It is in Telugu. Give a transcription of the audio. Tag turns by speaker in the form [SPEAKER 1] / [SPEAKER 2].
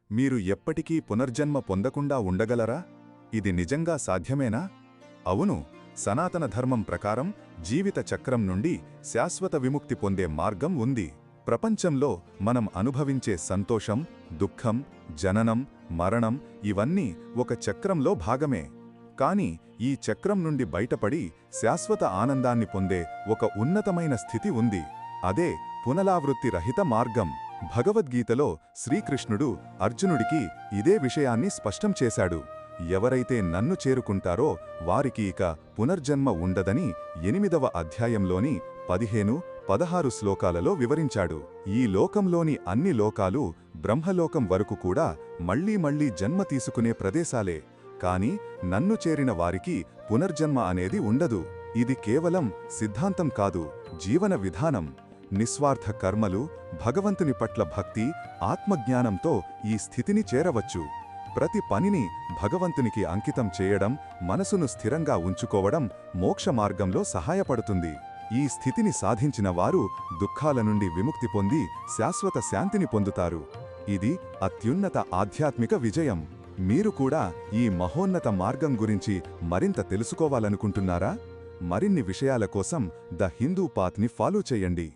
[SPEAKER 1] మీరు ఎప్పటికీ పునర్జన్మ పొందకుండా ఉండగలరా? ఇది నిజంగా సాధ్యమేనా? అవును, సనాతన ధర్మం ప్రకారం జీవిత చక్రం నుండి శాశ్వత విముక్తి పొందే మార్గం ఉంది. ప్రపంచంలో మనం అనుభవించే సంతోషం, దుఃఖం, జననం, మరణం ఇవన్నీ ఒక చక్రంలో భాగమే. కాని ఈ చక్రం నుండి బయటపడి శాశ్వత ఆనందాన్ని పొందే ఒక ఉన్నతమైన స్థితి ఉంది. అదే పునరావృత్తి రహిత మార్గం. భగవద్గీతలో శ్రీకృష్ణుడు అర్జునుడికి ఇదే విషయాన్ని స్పష్టం చేశాడు. ఎవరైతే నన్ను చేరుకుంటారో వారికి ఇక పునర్జన్మ ఉండదని 8వ అధ్యాయంలోని 15, 16 శ్లోకాలలో వివరించాడు. ఈ లోకంలోని అన్ని లోకాలు బ్రహ్మలోకం వరకు కూడా మళ్లీ మళ్లీ జన్మ తీసుకునే ప్రదేశాలే. కాని నన్ను చేరిన వారికి పునర్జన్మ అనేది ఉండదు. ఇది కేవలం సిద్ధాంతం కాదు, జీవన విధానం. నిస్వార్థ కర్మలు, భగవంతుని పట్ల భక్తి, ఆత్మజ్ఞానంతో ఈ స్థితిని చేరవచ్చు. ప్రతి పనిని భగవంతునికి అంకితం చేయడం, మనసును స్థిరంగా ఉంచుకోవడం మోక్ష మార్గంలో సహాయపడుతుంది. ఈ స్థితిని సాధించిన వారు దుఃఖాల నుండి విముక్తి పొంది శాశ్వత శాంతిని పొందుతారు. ఇది అత్యున్నత ఆధ్యాత్మిక విజయం. మీరు కూడా ఈ మహోన్నత మార్గం గురించి మరింత తెలుసుకోవాలనుకుంటున్నారా? మరిన్ని విషయాల కోసం ద హిందూ పాత్ని ఫాలో చేయండి.